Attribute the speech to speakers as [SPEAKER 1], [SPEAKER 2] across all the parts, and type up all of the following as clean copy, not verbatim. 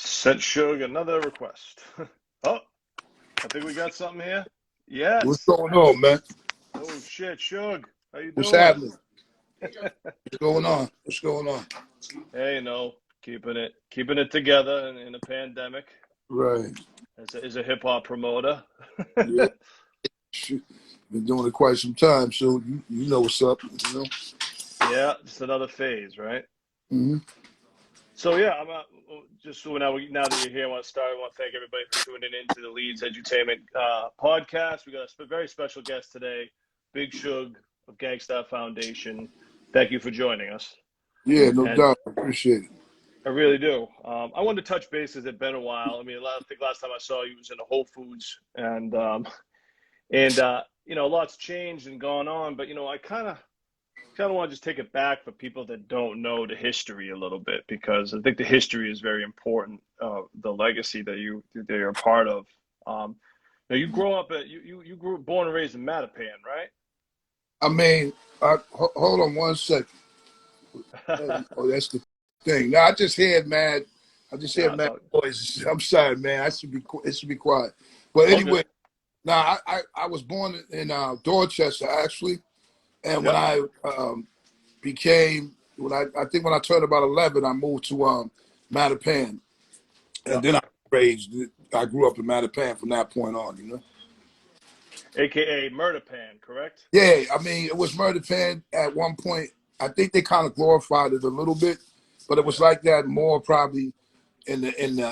[SPEAKER 1] Sent Shug another request. Oh, I think we got something here. Yes.
[SPEAKER 2] What's going on, man?
[SPEAKER 1] Oh shit, Shug. How you doing?
[SPEAKER 2] What's happening? What's going on? What's going on?
[SPEAKER 1] Hey, keeping it together in a pandemic.
[SPEAKER 2] Right.
[SPEAKER 1] As a hip hop promoter.
[SPEAKER 2] Yeah. Been doing it quite some time, so you know what's up, you know?
[SPEAKER 1] Yeah, just another phase, right?
[SPEAKER 2] Mm-hmm.
[SPEAKER 1] So yeah, I'm just so now that you're here, I want to thank everybody for tuning in to the Leedz Edutainment podcast. We got a very special guest today, Big Shug of Gang Starr Foundation. Thank you for joining us.
[SPEAKER 2] Yeah, no doubt. I appreciate it.
[SPEAKER 1] I really do. I wanted to touch base as it's been a while. I mean, I think last time I saw you was in the Whole Foods, and you know, a lot's changed and gone on, but you know, I kind of want to just take it back for people that don't know the history a little bit, because I think the history is very important. The legacy that you're a part of. Now you grow up you grew born and raised in Mattapan, right?
[SPEAKER 2] I mean, hold on one second. Oh, that's the thing. Now I just heard mad voices. I'm sorry, man. It should be quiet. But anyway, now I was born in Dorchester actually, and when I I think when I turned about 11, I moved to Mattapan, and then I grew up in Mattapan from that point on, you know.
[SPEAKER 1] AKA Murder Pan, correct?
[SPEAKER 2] Yeah, I mean, it was Murder Pan at one point. I think they kind of glorified it a little bit, but it was like that more probably in the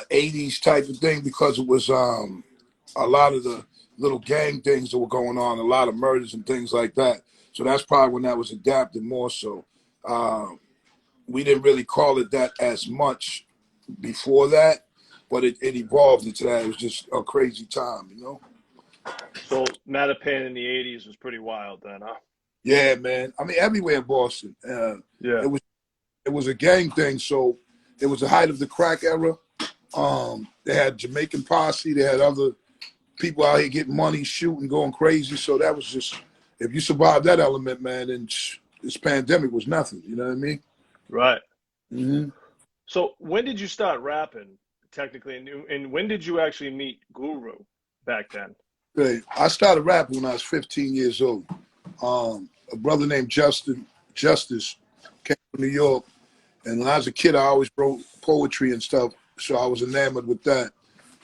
[SPEAKER 2] 80s type of thing, because it was a lot of the little gang things that were going on, a lot of murders and things like that. So that's probably when that was adapted more so. We didn't really call it that as much before that, but it evolved into that. It was just a crazy time, you know?
[SPEAKER 1] So Mattapan in the 80s was pretty wild then, huh?
[SPEAKER 2] Yeah, man. I mean, everywhere in Boston. It was a gang thing, so it was the height of the crack era. They had Jamaican posse. They had other people out here getting money, shooting, going crazy. So that was just, if you survived that element, man, then this pandemic was nothing. You know what I mean?
[SPEAKER 1] Right.
[SPEAKER 2] Mm-hmm.
[SPEAKER 1] So when did you start rapping, technically, and when did you actually meet Guru back then?
[SPEAKER 2] Okay. I started rapping when I was 15 years old. A brother named Justice came from New York, and when I was a kid, I always wrote poetry and stuff, so I was enamored with that.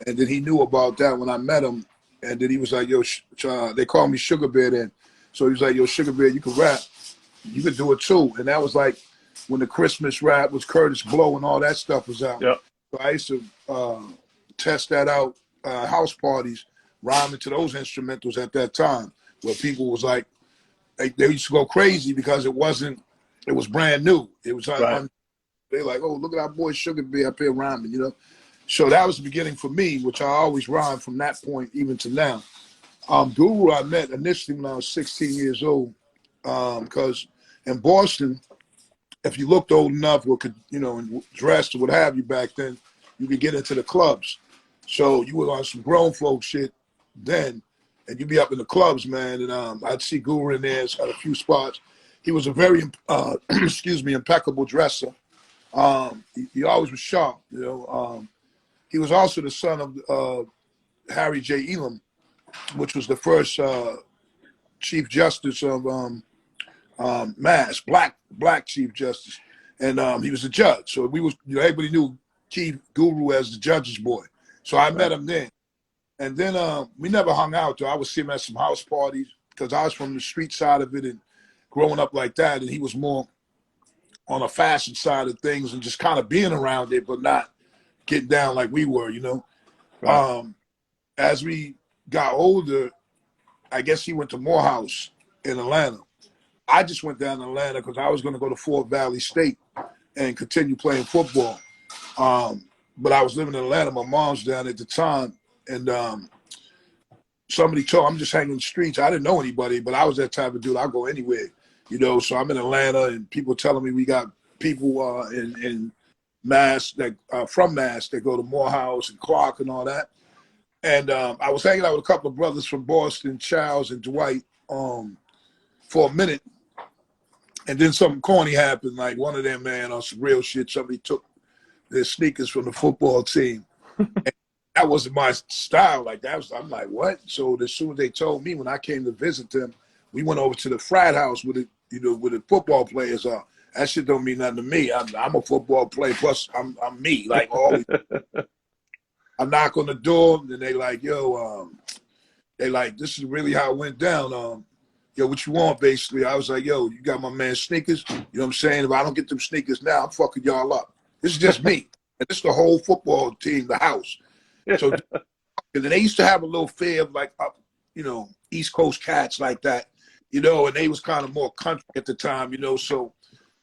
[SPEAKER 2] And then he knew about that when I met him, and then he was like, yo, they called me Sugar Bear then. So he was like, yo, Sugar Bear, you can rap. You could do it too. And that was like when the Christmas rap was Curtis Blow and all that stuff was out.
[SPEAKER 1] Yep.
[SPEAKER 2] So I used to test that out, house parties, rhyming to those instrumentals at that time, where people was like, they used to go crazy because it was brand new. It was they're like, oh, look at our boy Sugar Bear up here rhyming, you know? So that was the beginning for me, which I always rhyme from that point even to now. Guru I met initially when I was 16 years old, because in Boston, if you looked old enough or could, you know, and dressed or what have you back then, you could get into the clubs. So you were on some grown folk shit then, and you'd be up in the clubs, man, and I'd see Guru in there, at a few spots. He was a very, impeccable dresser. He always was sharp, you know. He was also the son of Harry J. Elam, which was the first Chief Justice of Mass, black Chief Justice, and he was a judge. So everybody knew Chief Guru as the judge's boy. So I met him then. And then we never hung out, though. I would see him at some house parties because I was from the street side of it and growing up like that. And he was more on the fashion side of things and just kind of being around it, but not getting down like we were, you know. Right. As we got older, I guess he went to Morehouse in Atlanta. I just went down to Atlanta because I was going to go to Fort Valley State and continue playing football. But I was living in Atlanta. My mom's down at the time. And somebody told I'm just hanging in the streets. I didn't know anybody, but I was that type of dude. I'll go anywhere, you know. So I'm in Atlanta, and people telling me we got people in Mass that from Mass that go to Morehouse and Clark and all that. And I was hanging out with a couple of brothers from Boston, Charles and Dwight, for a minute. And then something corny happened. Like one of them, man, on some real shit, somebody took their sneakers from the football team. That wasn't my style. Like that was, I'm like, what? So as soon as they told me, when I came to visit them, we went over to the frat house with it, you know, where the football players are. That shit don't mean nothing to me. I'm a football player. Plus, I'm me. Like always, I knock on the door, and they like, yo, they like, this is really how it went down. Yo, what you want? Basically, I was like, yo, you got my man sneakers. You know what I'm saying? If I don't get them sneakers now, I'm fucking y'all up. This is just me, and this is the whole football team, the house. So, and they used to have a little fear of like, you know, East Coast cats like that, you know, and they was kind of more country at the time, you know. So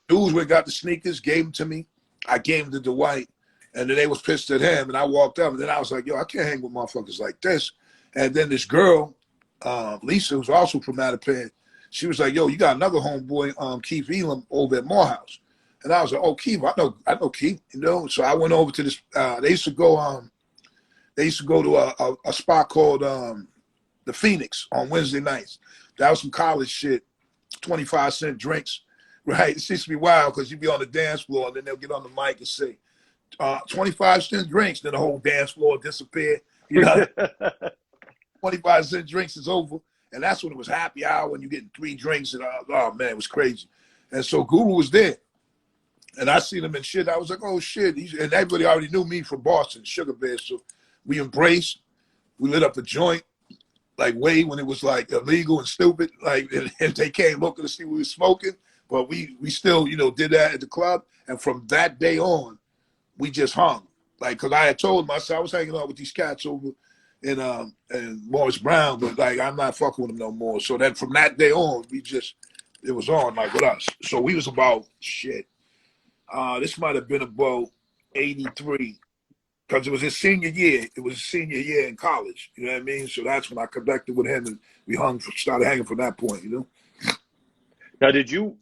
[SPEAKER 2] dudes went got the sneakers, gave them to me. I gave them to Dwight, and then they was pissed at him. And I walked up, and then I was like, yo, I can't hang with motherfuckers like this. And then this girl, Lisa, who's also from Mattapan, she was like, yo, you got another homeboy, Keith Elam, over at Morehouse. And I was like, oh, Keith, I know Keith, you know. So I went over to this. They used to go to a spot called the Phoenix on Wednesday nights. That was some college shit, 25-cent drinks, right? It used to be wild because you'd be on the dance floor and then they'll get on the mic and say, 25-cent drinks, then the whole dance floor disappeared. You know, 25-cent drinks is over. And that's when it was happy hour when you're getting 3 drinks. And oh, man, it was crazy. And so Guru was there. And I seen him and shit. I was like, oh, shit. And everybody already knew me from Boston, Sugar Bear. So we embraced. We lit up a joint, like way when it was like illegal and stupid. Like, and they came looking to see what we were smoking. But we still, you know, did that at the club. And from that day on, we just hung. Like, because I had told myself I was hanging out with these cats over in Morris Brown, but like I'm not fucking with them no more. So then from that day on, it was on like with us. So we was about shit. This might have been about 83 because it was his senior year. It was his senior year in college. You know what I mean? So that's when I connected with him and we started hanging from that point. You know.
[SPEAKER 1] Now, did you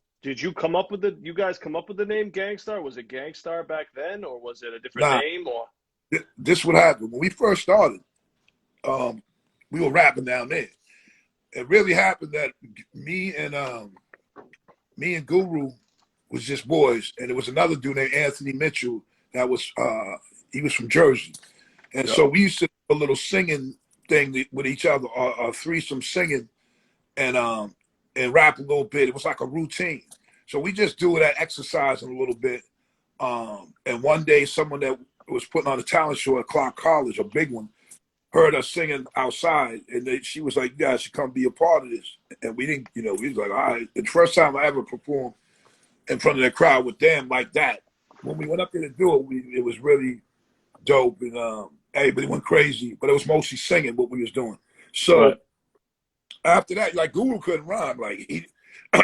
[SPEAKER 1] come up with you guys come up with the name Gang Starr? Was it Gang Starr back then, or was it a different
[SPEAKER 2] Nah,
[SPEAKER 1] name? Or
[SPEAKER 2] this what happened when we first started. We were rapping down there. It really happened that me and Guru was just boys, and there was another dude named Anthony Mitchell that was he was from Jersey, and so we used to do a little singing thing with each other, a threesome singing, and rap a little bit. It was like a routine, so we just do that exercising a little bit. And one day, someone that was putting on a talent show at Clark College, a big one, heard us singing outside, and she was like, "You guys should come be a part of this." And we didn't, you know, we was like, "All right." The first time I ever performed in front of the crowd with them like that. When we went up there to do it, it was really dope, and everybody went crazy. But it was mostly singing what we was doing. So
[SPEAKER 1] right.
[SPEAKER 2] after that, like Guru couldn't rhyme, like he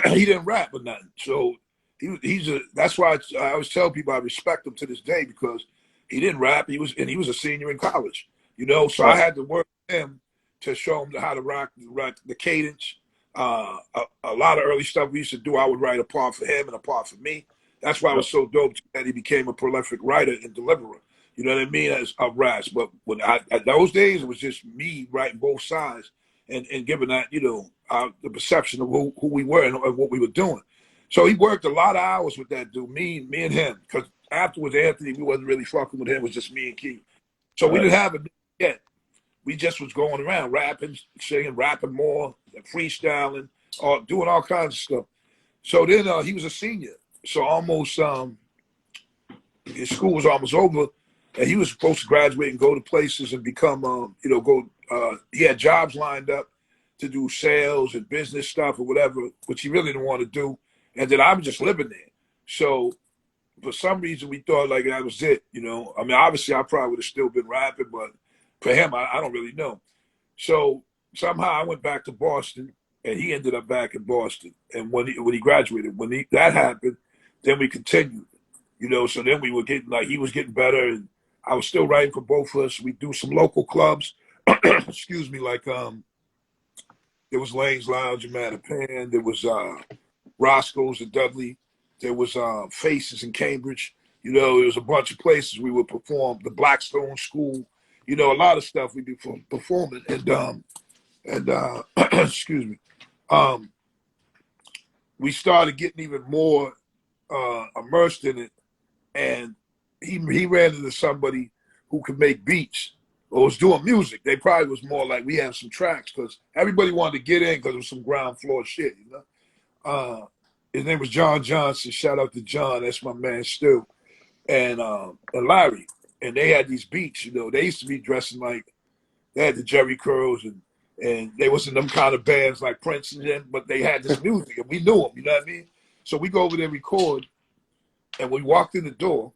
[SPEAKER 2] he didn't rap or nothing. So that's why I always tell people I respect him to this day because he didn't rap. He was a senior in college, you know. So I had to work with him to show him how to rock the cadence. A lot of early stuff we used to do, I would write a part for him and a part for me. That's why it was so dope that he became a prolific writer and deliverer. You know what I mean? As of raps. But when at those days, it was just me writing both sides and giving that, you know, the perception of who we were and what we were doing. So he worked a lot of hours with that dude, me and him. Because afterwards, Anthony, we wasn't really fucking with him. It was just me and Keith. So we didn't have it yet. We just was going around rapping, singing, rapping more, freestyling, doing all kinds of stuff. So then he was a senior. So almost his school was almost over, and he was supposed to graduate and go to places and become, you know, he had jobs lined up to do sales and business stuff or whatever, which he really didn't want to do. And then I was just living there. So for some reason, we thought like that was it, you know. I mean, obviously, I probably would have still been rapping, but for him, I don't really know. So somehow I went back to Boston, and he ended up back in Boston. And when he graduated, that happened, then we continued, you know. So then we were getting like he was getting better, and I was still writing for both of us. We do some local clubs, excuse me, like there was Lane's Lounge in Mattapan, there was Roscoe's in Dudley, there was Faces in Cambridge. You know, there was a bunch of places we would perform. The Blackstone School, you know, a lot of stuff we'd be performing. And excuse me, we started getting even more immersed in it. And he ran into somebody who could make beats or was doing music. They probably was more like we have some tracks because everybody wanted to get in because it was some ground floor shit, you know. His name was John Johnson. Shout out to John. That's my man still. And Larry. And they had these beats, you know. They used to be dressing like they had the Jerry curls and they wasn't them kind of bands like Prince and them, but they had this music and we knew them, you know what I mean? So we go over there and record, and we walked in the door.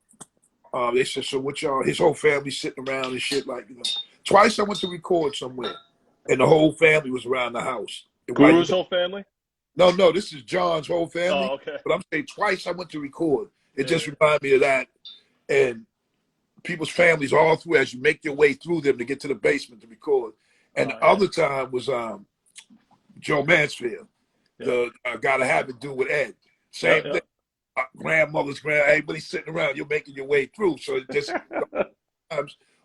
[SPEAKER 2] They said, so what y'all, his whole family sitting around and shit, like, you know. Twice I went to record somewhere, and the whole family was around the house.
[SPEAKER 1] Guru's whole family?
[SPEAKER 2] No, this is John's whole family.
[SPEAKER 1] Oh, okay.
[SPEAKER 2] But I'm saying twice I went to record. It just
[SPEAKER 1] Yeah.
[SPEAKER 2] reminded me of that. And people's families all through as you make your way through them to get to the basement to record. And the other time was Joe Mansfield, the Gotta Have It Do with Ed. Same thing. Grandmother's everybody's sitting around, you're making your way through. So it just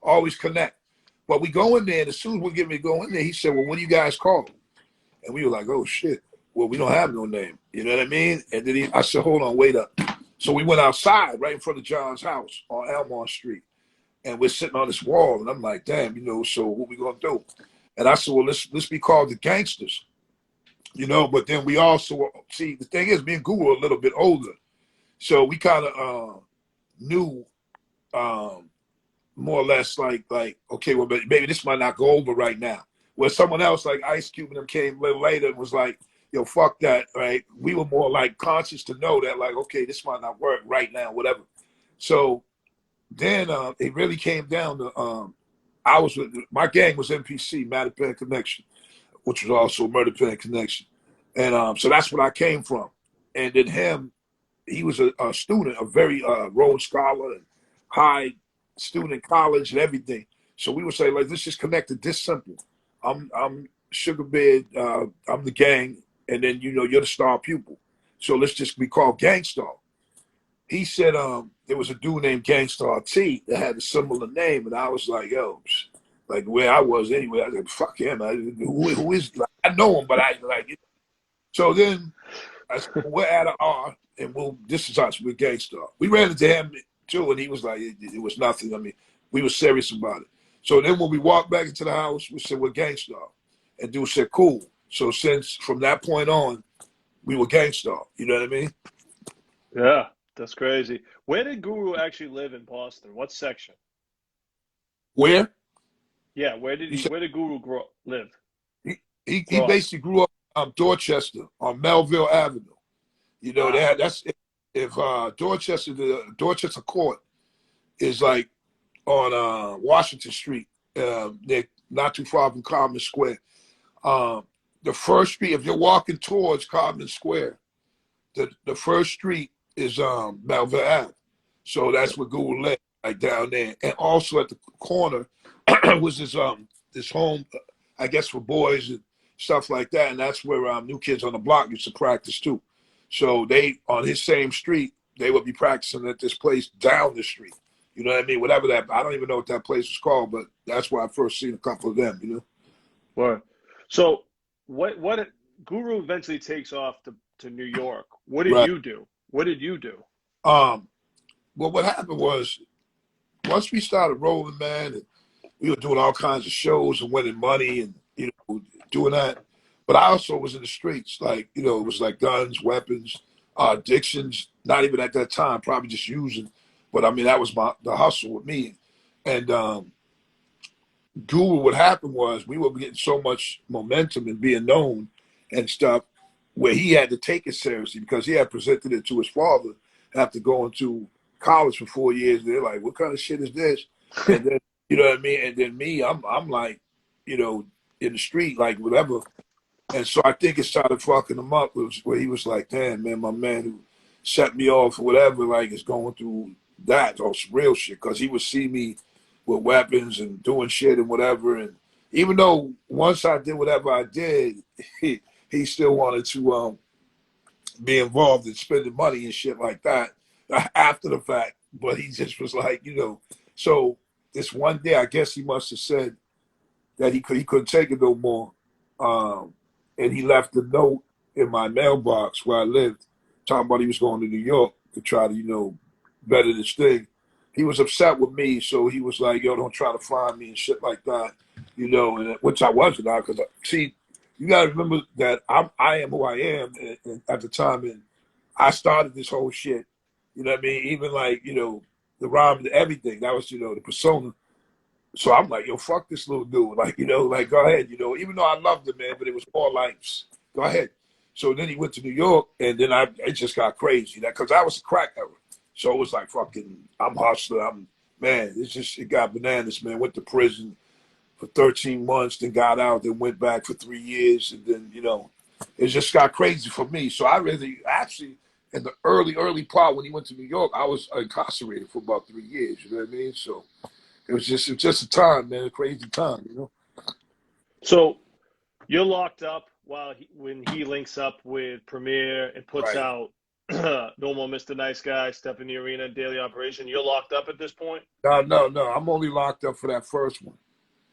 [SPEAKER 2] always connect. But we go in there, and as soon as we're getting ready to go in there, he said, well, what do you guys call? And we were like, oh, shit. Well, we don't have no name. You know what I mean? And then I said, hold on, wait up. So we went outside right in front of John's house on Elmore Street. And we're sitting on this wall. And I'm like, damn, you know, so what we going to do? And I said, well, let's be called the Gangsters. You know, but then we also, see, the thing is, me and Guru are a little bit older. So we kind of knew more or less like, okay, well, maybe this might not go over right now. Where someone else like Ice Cube and them came a little later and was like, yo, fuck that, right? We were more like conscious to know that like, okay, this might not work right now, whatever. So then it really came down to, my gang was MPC, Matter Pen Connection, which was also Murder Pen Connection. And so that's what I came from. And then he was a student, a very Rhodes Scholar, and high student in college and everything. So we would say, like, let's just connect it this simple. I'm Sugar Beard, I'm the gang, and then, you know, you're the star pupil. So let's just be called Gang Starr. He said there was a dude named Gang Starr T that had a similar name, and I was like, yo, like where I was anyway, I said, fuck him. Who is, like, I know him, but I like it. So then I said, well, we're at an R, and this is us, we're Gang Starr. We ran into him too, and he was like, it was nothing. I mean, we were serious about it. So then when we walked back into the house, we said, we're Gang Starr. And dude said, cool. So since from that point on, we were Gang Starr. You know what I mean?
[SPEAKER 1] Yeah, that's crazy. Where did Guru actually live in Boston? What section?
[SPEAKER 2] Where?
[SPEAKER 1] Yeah, where did Guru live?
[SPEAKER 2] He basically grew up Dorchester on Melville Avenue. You know, that's if Dorchester, the Dorchester Court is like on Washington Street, they're not too far from Common Square. The first street, if you're walking towards Common Square, the first street is Melville Ave. So that's where Guru lived, like down there. And also at the corner was this home, I guess, for boys and stuff like that. And that's where New Kids on the Block used to practice too. So they, on his same street, they would be practicing at this place down the street. You know what I mean? Whatever that, I don't even know what that place was called, but that's where I first seen a couple of them, you know?
[SPEAKER 1] Right. So what Guru eventually takes off to New York. What did you do? What did you do?
[SPEAKER 2] Well, what happened was, once we started rolling, man, and we were doing all kinds of shows and winning money and, you know, doing that. But I also was in the streets, like, you know, it was like guns, weapons, addictions, not even at that time, probably just using. But I mean, that was the hustle with me. And Guru, what happened was we were getting so much momentum and being known and stuff where he had to take it seriously because he had presented it to his father after going to college for 4 years. They're like, what kind of shit is this? And then, you know what I mean? And then me, I'm like, you know, in the street, like whatever. And so I think it started fucking him up, where he was like, damn, man, my man who set me off or whatever, like, is going through that or some real shit. Because he would see me with weapons and doing shit and whatever. And even though once I did whatever I did, he still wanted to be involved in spending money and shit like that after the fact. But he just was like, you know, so this one day, I guess he must have said that he couldn't take it no more. And he left a note in my mailbox where I lived, talking about he was going to New York to try to, you know, better this thing. he was upset with me, so he was like, "Yo, don't try to find me and shit like that," you know. And which I wasn't, because see, you gotta remember that I am who I am at the time, and I started this whole shit. You know what I mean? Even like the rhyme, everything that was the persona. So I'm like, yo, fuck this little dude. Like, like, go ahead, even though I loved him, man, but it was more like, go ahead. So then he went to New York, and then it just got crazy. Because I was a crack era. So it was like, fucking, I'm hustler. Man, it got bananas, man. Went to prison for 13 months, then got out, then went back for 3 years. And then, it just got crazy for me. So I really, actually, in the early part when he went to New York, I was incarcerated for about 3 years. You know what I mean? So it was just a time, man, a crazy time.
[SPEAKER 1] So you're locked up when he links up with Premier and puts
[SPEAKER 2] Right.
[SPEAKER 1] out No More Mr. Nice Guy, Step in the Arena, Daily Operation. You're locked up at this point?
[SPEAKER 2] No. I'm only locked up for that first one.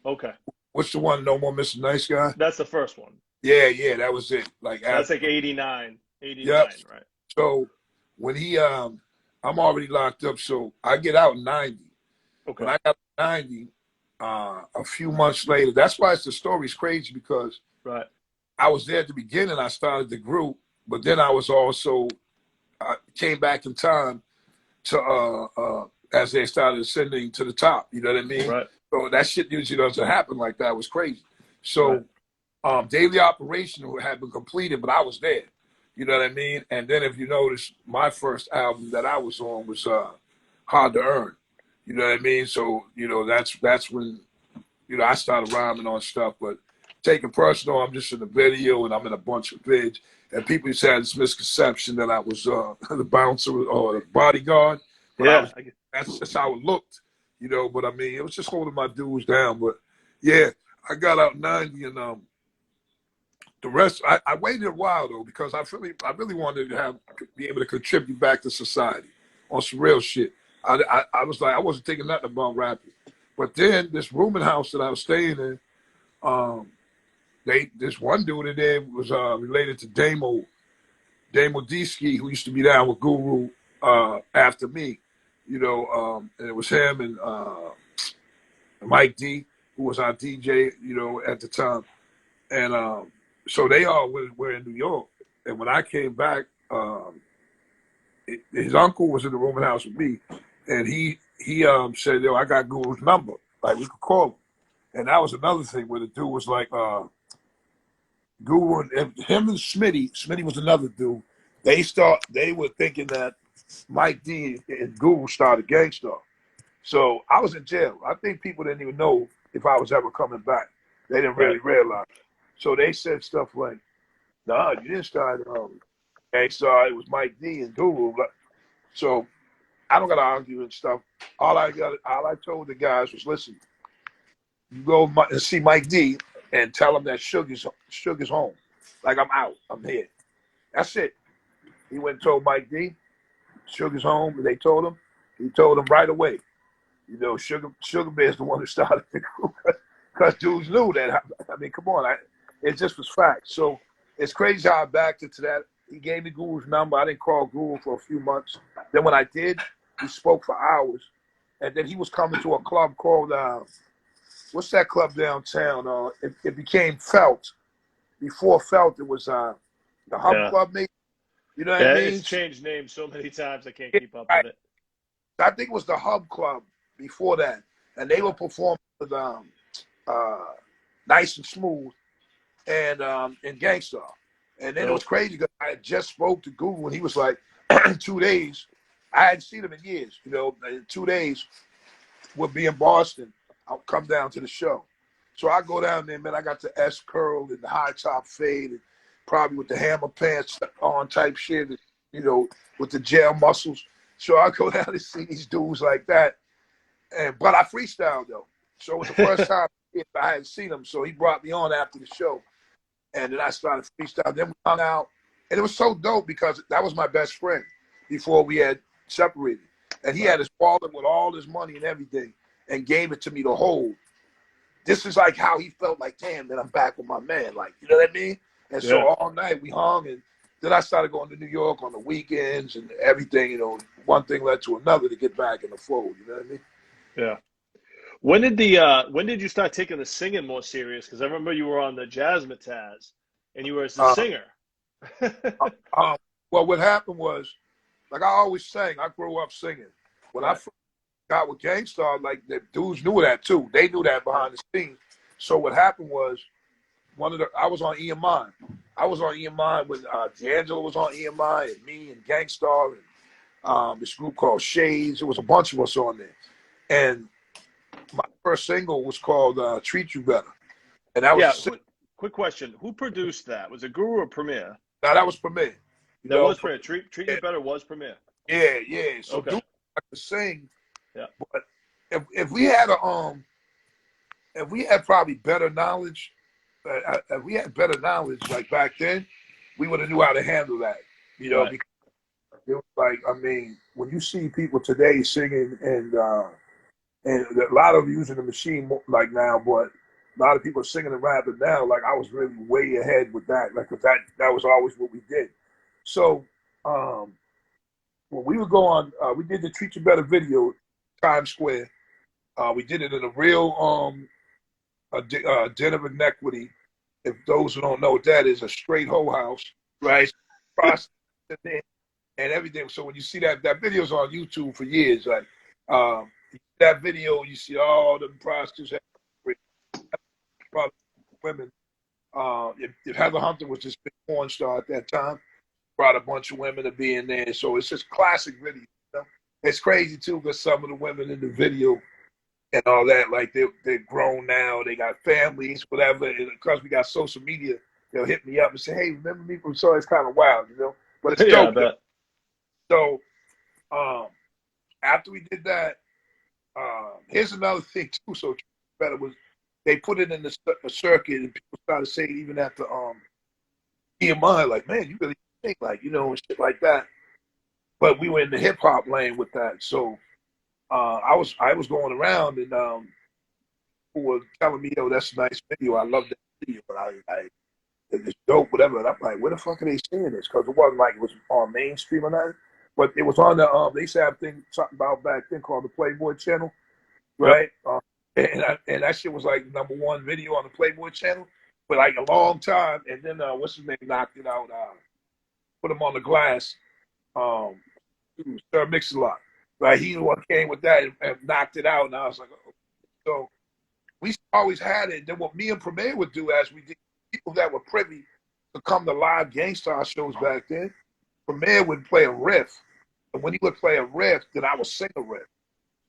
[SPEAKER 1] Okay.
[SPEAKER 2] What's the one? No More Mr. Nice Guy.
[SPEAKER 1] That's the first one.
[SPEAKER 2] Yeah, that was it. Like
[SPEAKER 1] That's
[SPEAKER 2] after.
[SPEAKER 1] like 89,
[SPEAKER 2] Yep.
[SPEAKER 1] right?
[SPEAKER 2] So when I'm already locked up. So I get out in 90.
[SPEAKER 1] Okay.
[SPEAKER 2] When I got 90, a few months later, that's why the story's crazy, because
[SPEAKER 1] Right.
[SPEAKER 2] I was there at the beginning. I started the group, but then I was also came back in time to as they started ascending to the top. You know what I mean?
[SPEAKER 1] Right.
[SPEAKER 2] So that shit usually doesn't happen like that. It was crazy.
[SPEAKER 1] Right.
[SPEAKER 2] So Daily Operation had been completed, but I was there. You know what I mean? And then if you notice, my first album that I was on was Hard to Earn. You know what I mean? So, that's when, I started rhyming on stuff, but taking personal, I'm just in the video and I'm in a bunch of vids. And people used to have this misconception that I was the bouncer or the bodyguard, but
[SPEAKER 1] Yeah.
[SPEAKER 2] that's just how it looked, but I mean, it was just holding my dudes down. But yeah, I got out 90 and the rest, I waited a while though, because I really wanted to be able to contribute back to society on some real shit. I was like, I wasn't thinking nothing about rapping. But then this rooming house that I was staying in, this one dude in there was related to Damo D-Ski, who used to be down with Guru after me, and it was him and Mike D, who was our DJ, at the time. And so they all were in New York. And when I came back, his uncle was in the rooming house with me, and he said, "Yo, I got Guru's number. Like, we could call him." And that was another thing where the dude was like, Guru and him and Smitty was another dude. They were thinking that Mike D and Guru started Gang Starr. So I was in jail. I think people didn't even know if I was ever coming back. They didn't really realize. So they said stuff like, "Nah, you didn't start Gang Starr. It was Mike D and Guru." So I don't got to argue and stuff. All I told the guys was, listen, you go and see Mike D and tell him that Shug is home. Like, I'm out. I'm here. That's it. He went and told Mike D, Shug is home. And they told him. He told him right away. Sugar Bear's the one who started the group. Because dudes knew that. I mean, come on. It just was fact. So it's crazy how I backed into that. He gave me Guru's number. I didn't call Guru for a few months. Then when I did, we spoke for hours. And then he was coming to a club called, what's that club downtown? It became Felt. Before Felt, it was the Hub Club, maybe. You know what I mean?
[SPEAKER 1] It's changed names so many times I can't keep up with it.
[SPEAKER 2] I think it was the Hub Club before that. And they were performing with Nice and Smooth and Gang Starr. And then it was crazy because I had just spoke to Google and he was like, in 2 days, I hadn't seen him in years. In 2 days, we'll be in Boston. I'll come down to the show. So I go down there, man. I got the S curl and the high top fade, and probably with the hammer pants on type shit, with the jail muscles. So I go down to see these dudes like that. But I freestyled though. So it was the first time I hadn't seen him. So he brought me on after the show. And then I started freestyling. Then we hung out. And it was so dope because that was my best friend before we had separated. And he had his wallet with all his money and everything and gave it to me to hold. This is like how he felt like, damn, man, I'm back with my man. Like, you know what I mean? And so all night we hung. And then I started going to New York on the weekends and everything, one thing led to another to get back in the fold. You know what I mean?
[SPEAKER 1] Yeah. When did you start taking the singing more serious? Because I remember you were on the Jazzmatazz and you were as the
[SPEAKER 2] Uh,
[SPEAKER 1] singer.
[SPEAKER 2] um, well, what happened was, like I always sang, I grew up singing. When I
[SPEAKER 1] Right.
[SPEAKER 2] first got with Gang Starr, like the dudes knew that too. They knew that
[SPEAKER 1] Right.
[SPEAKER 2] behind the scenes. So what happened was, I was on EMI. I was on EMI when D'Angelo was on EMI, and me and Gang Starr and this group called Shades. There was a bunch of us on there. And my first single was called Treat You Better. And that was a
[SPEAKER 1] Yeah.
[SPEAKER 2] single.
[SPEAKER 1] Quick question. Who produced that? Was it Guru or Premier?
[SPEAKER 2] Now that was for me. You
[SPEAKER 1] That
[SPEAKER 2] know,
[SPEAKER 1] was Premier. Treat
[SPEAKER 2] yeah,
[SPEAKER 1] You Better was Premier.
[SPEAKER 2] yeah. So
[SPEAKER 1] Okay.
[SPEAKER 2] dudes like to sing,
[SPEAKER 1] Yeah.
[SPEAKER 2] but if we had a if we had probably better knowledge, if we had better knowledge like back then, we would have knew how to handle that. You know,
[SPEAKER 1] Right.
[SPEAKER 2] because it was like, I mean, when you see people today singing and a lot of them using the machine like now, but a lot of people are singing and rapping now. Like I was really way ahead with that, like 'cause that was always what we did. So um, when we would go on, we did the Treat You Better video, Times Square. We did it in a real den of inequity. If those who don't know what that is, a straight hoe house, right? And everything. So when you see that video's on YouTube for years, like that video, you see all the prostitutes, women. If Heather Hunter was this big porn star at that time, brought a bunch of women to be in there. So it's just classic video. You know? It's crazy too because some of the women in the video and all that, like they're grown now, they got families, whatever. And because we got social media, they'll hit me up and say, "Hey, remember me from?" So it's kind of wild, you know. But it's
[SPEAKER 1] Yeah, I
[SPEAKER 2] dope though.
[SPEAKER 1] bet.
[SPEAKER 2] So um, after we did that, here's another thing too. So better was they put it in the circuit, and people started saying even at the EMI, like, "Man, you really think like and shit like that." But we were in the hip hop lane with that, so I was going around and people were telling me, "Yo, that's a nice video. I love that video." But it's dope, whatever. And I'm like, where the fuck are they seeing this? Because it wasn't like it was on mainstream or nothing. But it was on the they used to have something about back then called the Playboy channel,
[SPEAKER 1] Yep.
[SPEAKER 2] right? And that shit was like #1 video on the Playboy channel for like a long time. And then what's his name knocked it out, put him on the glass. Um, Sir Mix-a-Lot. Right, he the one came with that and knocked it out, and I was like, oh. So we always had it. Then what me and Premier would do as we did, people that were privy to come to live Gang Starr shows back then, Premier would play a riff. And when he would play a riff, then I would sing a riff.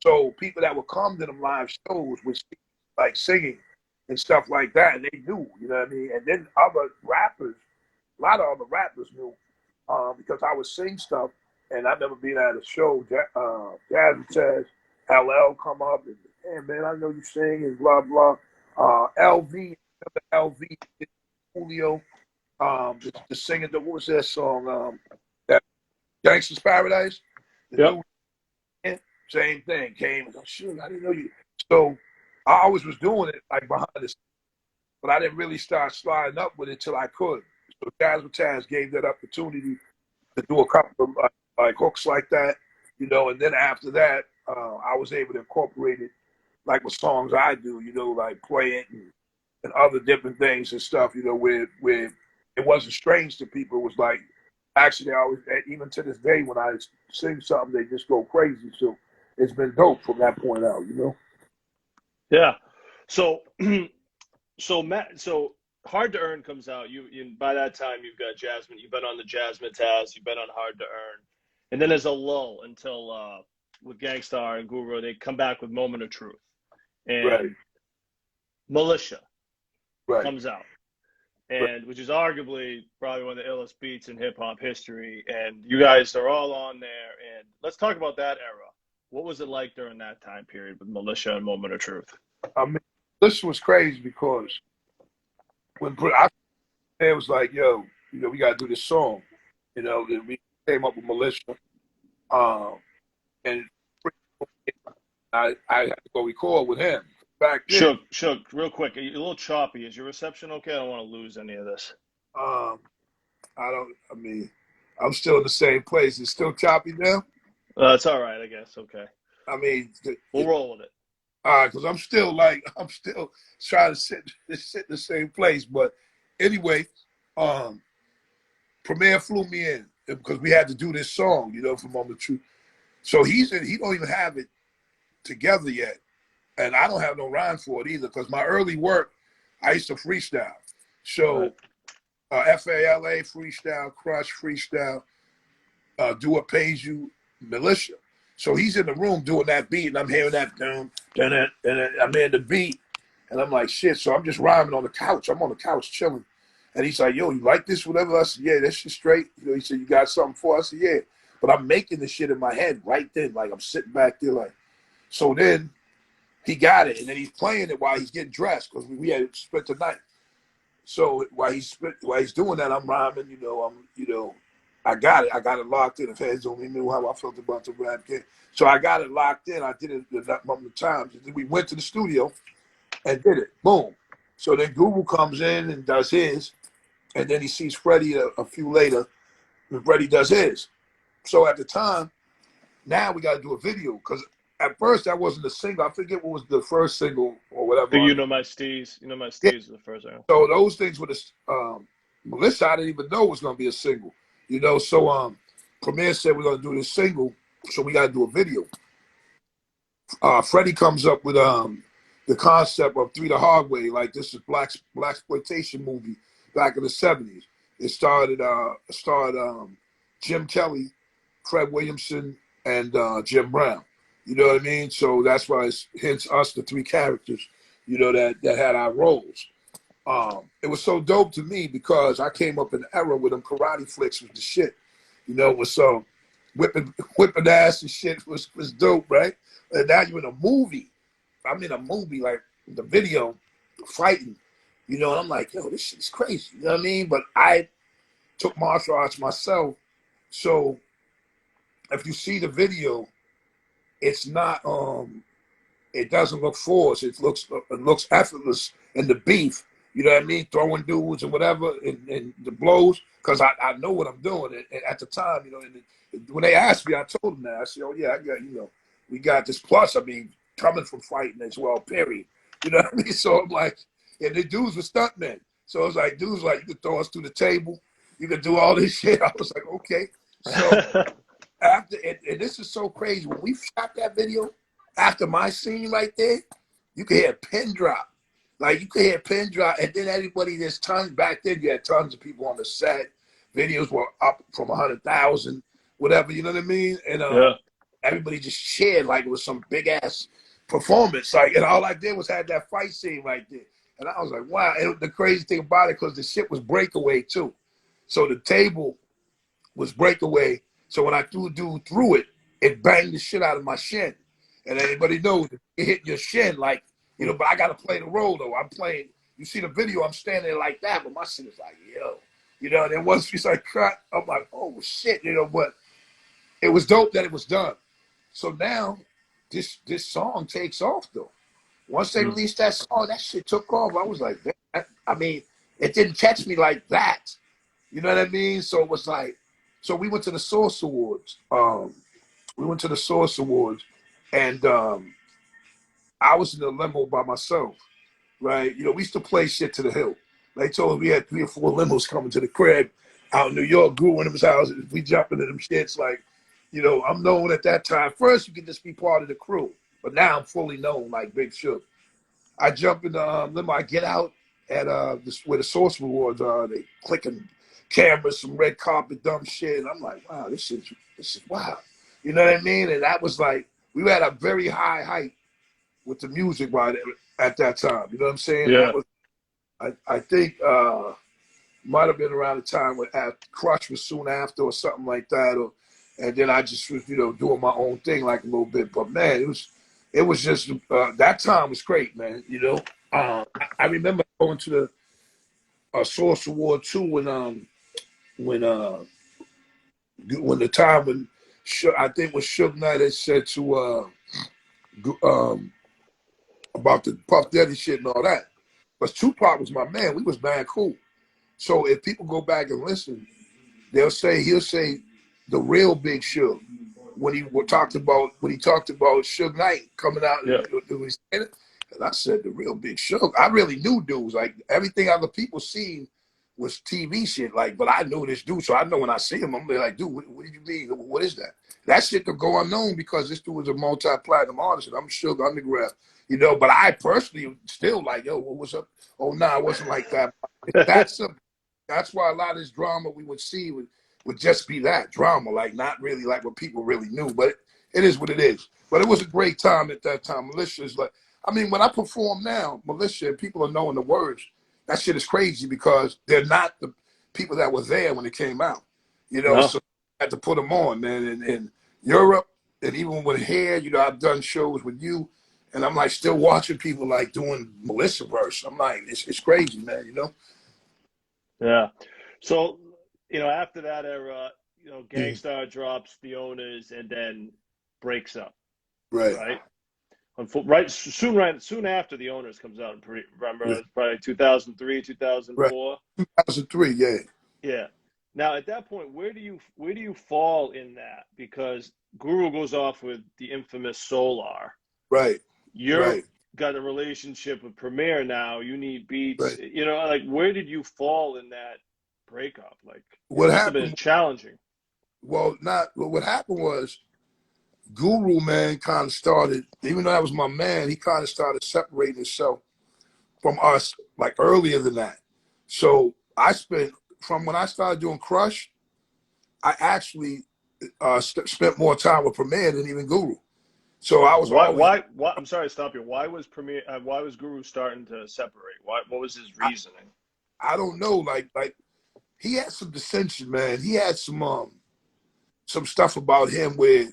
[SPEAKER 2] So people that would come to them live shows would like singing and stuff like that, and they knew, you know what I mean? And then other rappers, a lot of other rappers knew because I would sing stuff, and I remember being at a show, Jazz says, LL come up and, hey man, I know you sing and blah blah. LV, LV, Julio, the singer. What was that song? That Gangsta's Paradise. The
[SPEAKER 1] Yep.
[SPEAKER 2] dude, same thing. Came. Oh, shoot, I didn't know you. So I always was doing it like behind this, but I didn't really start sliding up with it till I could. So Jazz gave that opportunity to do a couple of like hooks like that, and then after that, I was able to incorporate it like with songs I do, like play it and other different things and stuff, where it wasn't strange to people. It was like actually I always, even to this day, when I sing something, they just go crazy. So it's been dope from that point out.
[SPEAKER 1] Yeah. So so Hard to Earn comes out. By that time you've got Jasmine. You've been on the Jazzmatazz. You've been on Hard to Earn, and then there's a lull until with Gang Starr and Guru they come back with Moment of Truth,
[SPEAKER 2] Right,
[SPEAKER 1] and Militia
[SPEAKER 2] right,
[SPEAKER 1] comes out,
[SPEAKER 2] right.
[SPEAKER 1] and which is arguably probably one of the illest beats in hip hop history. And you guys are all on there. And let's talk about that era. What was it like during that time period with Militia and Moment of Truth?
[SPEAKER 2] I mean, this was crazy because when I it was like, yo, we gotta do this song. Then we came up with Militia. Um, and I had to go record with him. Back then,
[SPEAKER 1] Shug, real quick, are you a little choppy? Is your reception okay? I don't want to lose any of this.
[SPEAKER 2] um, I mean, I'm still in the same place. It's still choppy now.
[SPEAKER 1] That's all right, I guess. Okay,
[SPEAKER 2] I mean,
[SPEAKER 1] we'll roll with it.
[SPEAKER 2] because I'm still trying to sit in the same place. But anyway, um, Premier flew me in because we had to do this song, for Moment of Truth. So he don't even have it together yet, and I don't have no rhyme for it either. Because my early work, I used to freestyle.
[SPEAKER 1] Right.
[SPEAKER 2] So FALA freestyle, Crush freestyle, Do What Pays You, Militia. So he's in the room doing that beat, and I'm hearing that dun, dun, dun, dun, I'm hearing the beat, and I'm like, shit. So I'm just rhyming on the couch. I'm on the couch chilling, and he's like, yo, you like this, whatever? I said, yeah, that shit straight. He said, you got something for us? I said, yeah. But I'm making the shit in my head right then, like I'm sitting back there, like. So then he got it, and then he's playing it while he's getting dressed because we had spent the night. So while he's doing that, I'm rhyming, I got it. I got it locked in. If heads only knew how I felt about the rap game. So I got it locked in. I did it a number of times. And then we went to the studio and did it. Boom. So then Google comes in and does his, and then he sees Freddie a few later, and Freddie does his. So at the time, now we got to do a video because at first that wasn't a single. I forget what was the first single or
[SPEAKER 1] I
[SPEAKER 2] whatever.
[SPEAKER 1] think You Know My Steez. You Know My
[SPEAKER 2] Yeah.
[SPEAKER 1] Steez is the first one.
[SPEAKER 2] So those things were the Militia, I didn't even know it was going to be a single. So Premier said we're going to do this single, so we got to do a video. Freddie comes up with the concept of Three the Hard Way, like this is blaxploitation movie back in the 70s. It started Jim Kelly, Fred Williamson, and Jim Brown. You know what I mean? So that's why it's hence us, the three characters, that had our roles. It was so dope to me because I came up in the era where them karate flicks was the shit. With some whipping ass and shit was dope, right? And now you're in a movie. I'm in a movie, like the video, fighting, and I'm like, yo, this shit's crazy. You know what I mean? But I took martial arts myself. So if you see the video, it's not it doesn't look forced. It looks effortless in the beef. You know what I mean? Throwing dudes and whatever, and the blows, because I know what I'm doing. And at the time, when they asked me, I told them that. I said, oh, yeah, I got, we got this. Plus, I mean, coming from fighting as well, period. You know what I mean? So I'm like, and the dudes were stuntmen. So it's like, dudes like, you could throw us through the table. You could do all this shit. I was like, okay. So after, and this is so crazy. When we shot that video, after my scene right there, you could hear a pin drop. Like you could hear a pin drop, and then everybody, there's tons back then. You had tons of people on the set. Videos were up from 100,000, whatever. You know what I mean? And
[SPEAKER 1] Yeah.
[SPEAKER 2] everybody just cheered like it was some big ass performance. Like, and all I did was had that fight scene right there, and I was like, wow. And the crazy thing about it, because the shit was breakaway too, so the table was breakaway. So when I threw dude through it, it banged the shit out of my shin. And anybody knows it hit your shin, like, but I got to play the role, though. I'm playing, you see the video, I'm standing there like that, but my shit is like, yo. And then once we started cut, I'm like, oh, shit, but it was dope that it was done. So now this song takes off, though. Once they released that song, that shit took off. I was like, I mean, it didn't catch me like that. You know what I mean? So it was like, so we went to the Source Awards. And I was in the limo by myself, right? We used to play shit to the hill. They told us we had 3 or 4 limos coming to the crib out in New York, grew in them houses. We jumping in them shits like, I'm known at that time. First, you could just be part of the crew, but now I'm fully known like Big Shug. I jump in the limo, I get out at where the Source Awards are. They clicking cameras, some red carpet, dumb shit. And I'm like, wow, this is wild. You know what I mean? And that was like, we had a very high height with the music right at that time. You know what I'm saying?
[SPEAKER 1] Yeah.
[SPEAKER 2] That was, I think, might have been around the time when Crush was soon after or something like that. And then I just was, doing my own thing like a little bit. But man, it was just, that time was great, man. I remember going to the Source Award too when the time when I think when Suge Knight had said to about the Puff Daddy shit and all that. But Tupac was my man. We was mad cool. So if people go back and listen, he'll say the real Big Shug when he talked about Suge Knight coming out
[SPEAKER 1] Yeah.
[SPEAKER 2] and I said the real Big Shug. I really knew dudes. Like everything other people seen was TV shit. Like, but I knew this dude, so I know when I see him, I'm like, dude, what did you mean? What is that? That shit could go unknown because this dude was a multi-platinum artist, and I'm Suge Underground. You know, but I personally still like, yo, what was up? Oh, nah, it wasn't like that. That's a that's why a lot of this drama we would see would just be that drama, like not really like what people really knew. But it is what it is. But it was a great time at that time. Militia is like, I mean, when I perform now, Militia, and people are knowing the words, that shit is crazy because they're not the people that were there when it came out. You know,
[SPEAKER 1] No.
[SPEAKER 2] so I had to put them on, man. And in Europe, and even with here, you know, I've done shows with you, and I'm like still watching people like doing Militia verse. I'm like, it's crazy, man, you know?
[SPEAKER 1] Yeah. So, after that era, Gang
[SPEAKER 2] Yeah.
[SPEAKER 1] Starr drops The Owners and then breaks up,
[SPEAKER 2] Right.
[SPEAKER 1] right? Right soon after The Owners comes out. Remember,
[SPEAKER 2] Yeah.
[SPEAKER 1] it's probably 2003,
[SPEAKER 2] Right.
[SPEAKER 1] 2004.
[SPEAKER 2] 2003, yeah.
[SPEAKER 1] Yeah. Now, at that point, where do you fall in that? Because Guru goes off with the infamous Solar.
[SPEAKER 2] Right.
[SPEAKER 1] You're
[SPEAKER 2] Right.
[SPEAKER 1] got a relationship with Premier now. You need beats.
[SPEAKER 2] Right.
[SPEAKER 1] Like where did you fall in that breakup? Like it
[SPEAKER 2] What
[SPEAKER 1] must have been
[SPEAKER 2] happened?
[SPEAKER 1] challenging.
[SPEAKER 2] Well, not. Well, what happened was Guru, man, kind of started. Even though that was my man, he kind of started separating himself from us like earlier than that. So I spent from when I started doing Crush, I actually spent more time with Premier than even Guru. So I was
[SPEAKER 1] Why?
[SPEAKER 2] always.
[SPEAKER 1] Why? I'm sorry to stop you. Why was Premier? Why was Guru starting to separate? What was his
[SPEAKER 2] I,
[SPEAKER 1] reasoning?
[SPEAKER 2] I don't know. Like he had some dissension, man. He had some stuff about him where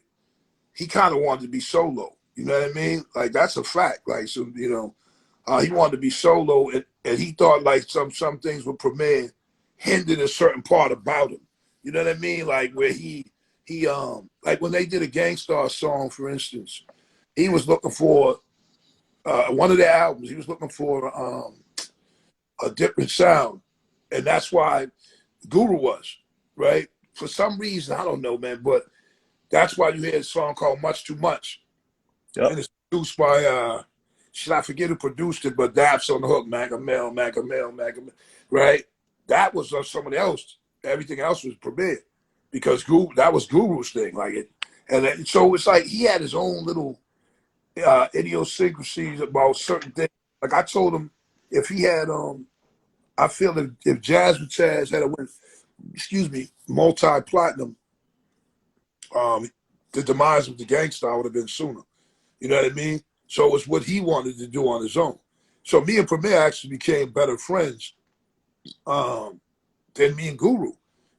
[SPEAKER 2] he kind of wanted to be solo. You know what I mean? Like that's a fact. Like so, he wanted to be solo, and he thought like some things with Premier hindered a certain part about him. You know what I mean? Like where he like when they did a Gang Starr song, for instance, he was looking for one of their albums. He was looking for a different sound, and that's why Guru was right. For some reason, I don't know, man, but that's why you hear a song called "Much Too Much," and
[SPEAKER 1] Yep.
[SPEAKER 2] it's produced by should I forget who produced it, but Daps on the hook, Magamel, right? That was somebody else. Everything else was Premier because that was Guru's thing, like it, and so it's like he had his own little idiosyncrasies about certain things. Like I told him, if he had, I feel that if Jazz with Chaz had a win, excuse me, multi-platinum, um, the demise of the Gang Starr would have been sooner. You know what I mean? So it was what he wanted to do on his own. So me and Premier actually became better friends um, than me and Guru.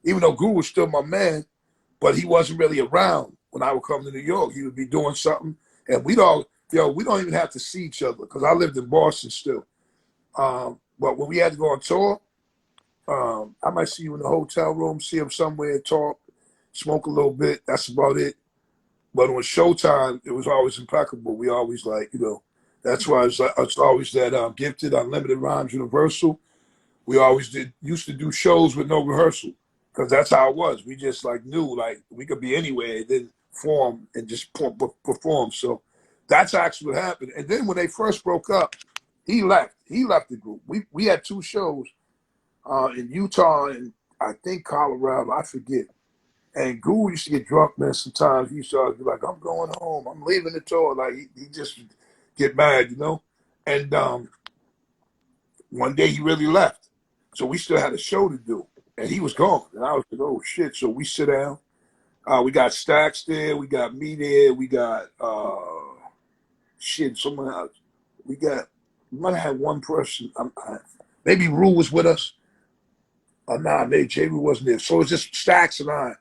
[SPEAKER 2] Even though Guru was still my man, but he wasn't really around when I would come to New York. He would be doing something, and we don't even have to see each other because I lived in Boston still. But when we had to go on tour, I might see you in the hotel room, see him somewhere, talk, smoke a little bit. That's about it. But on Showtime, it was always impeccable. We always that's why it's always that gifted, unlimited rhymes, universal. We always used to do shows with no rehearsal because that's how it was. We just like knew like we could be anywhere and then form and just perform. So that's actually what happened. And then when they first broke up, he left. He left the group. We had two shows in Utah and I think Colorado. I forget. And Guru used to get drunk, man. Sometimes he used to be like, "I'm going home. I'm leaving the tour." Like he just get mad, you know. And one day he really left, so we still had a show to do, and he was gone. And I was like, "Oh shit!" So we sit down. We got Stacks there. We got me there. We got shit. Someone else. We might have had one person. Maybe Rue was with us. Nah, maybe J. Rue wasn't there. So it's just Stacks and I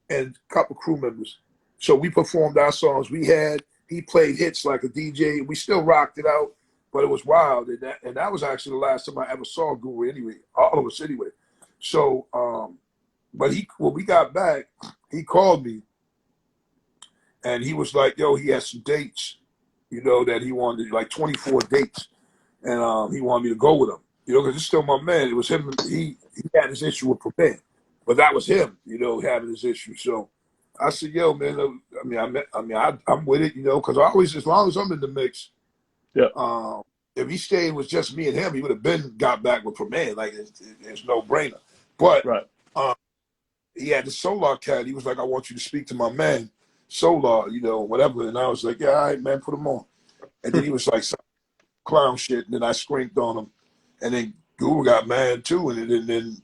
[SPEAKER 2] and a couple crew members. So we performed our songs. He played hits like a DJ. We still rocked it out, but it was wild. And that was actually the last time I ever saw Guru anyway, all of us anyway. So, but when we got back, he called me and he was like, yo, he had some dates, that he wanted, like 24 dates. And he wanted me to go with him, because it's still my man. It was him. He had his issue with Premier, but that was him, having his issue. So I said, yo, man. I'm with it, because I always, as long as I'm in the mix,
[SPEAKER 1] Yeah.
[SPEAKER 2] if he stayed with just me and him, he would have been got back with Premier. Like it's no brainer. But
[SPEAKER 1] Right.
[SPEAKER 2] um, he had the Solar cat. He was like, I want you to speak to my man, Solar, whatever. And I was like, yeah, all right, man, put him on. And then he was like, some clown shit. And then I scrinked on him. And then Guru got mad too. And then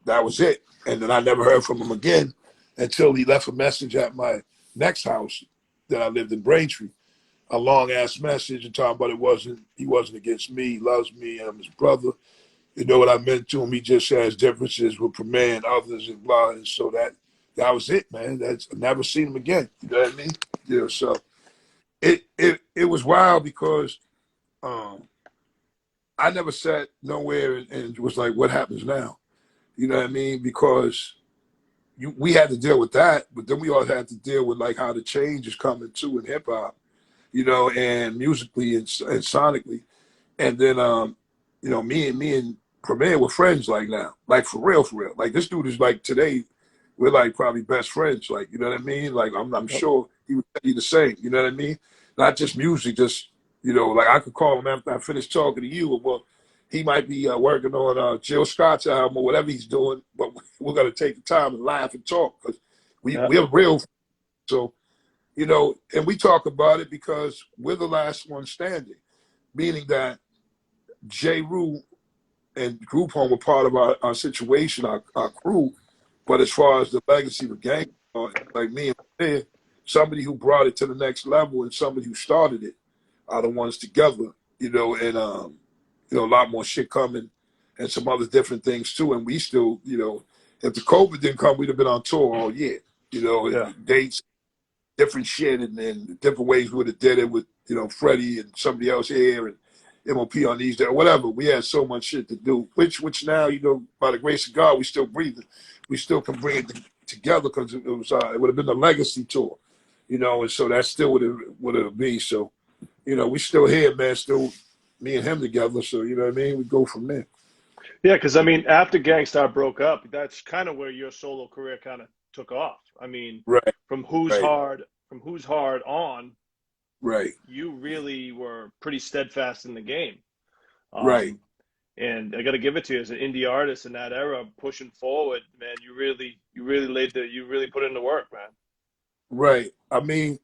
[SPEAKER 2] that was it. And then I never heard from him again until he left a message at my next house that I lived in Braintree. A long ass message and talking about he wasn't against me, he loves me, I'm his brother. You know what I meant to him. He just has differences with Premier and others and blah. And so that was it, man. I never seen him again. You know what I mean? Yeah. So it was wild because I never sat nowhere and was like, what happens now? You know what I mean? Because we had to deal with that, but then we all had to deal with like how the change is coming too in hip hop, and musically and sonically. And then, me and Premier were friends like now, like for real, for real. Like this dude is like today, we're like probably best friends. Like, you know what I mean? Like I'm
[SPEAKER 1] Yep.
[SPEAKER 2] sure he would tell you the same. You know what I mean? Not just music, just like I could call him after I finish talking to you. Well, he might be working on Jill Scott's album or whatever he's doing, but we're gonna take the time and laugh and talk because
[SPEAKER 1] Yeah.
[SPEAKER 2] we're real. So and we talk about it because we're the last one standing, meaning that J. Rue and Group Home were part of our situation, our crew. But as far as the legacy of Gang, like me and Ed, somebody who brought it to the next level and somebody who started it are the ones together, and a lot more shit coming and some other different things too. And we still, if the COVID didn't come, we'd have been on tour all year,
[SPEAKER 1] Yeah.
[SPEAKER 2] dates, different shit, and different ways we would have did it with, Freddie and somebody else here and MOP on these days, whatever. We had so much shit to do, which now, by the grace of God, we still breathing. We still can bring it together because it would have been a legacy tour, and so that's still what it'll be. So, we still here, man, still me and him together. So, you know what I mean? We go from there.
[SPEAKER 1] Yeah, because I mean, after Gang Starr broke up, that's kind of where your solo career kind of took off. I mean,
[SPEAKER 2] Right,
[SPEAKER 1] from
[SPEAKER 2] right,
[SPEAKER 1] Who's Hard on,
[SPEAKER 2] right,
[SPEAKER 1] you really were pretty steadfast in the game.
[SPEAKER 2] right.
[SPEAKER 1] Um, and I got to give it to you as an indie artist in that era, pushing forward, man. You really put in the work, man.
[SPEAKER 2] Right. I mean,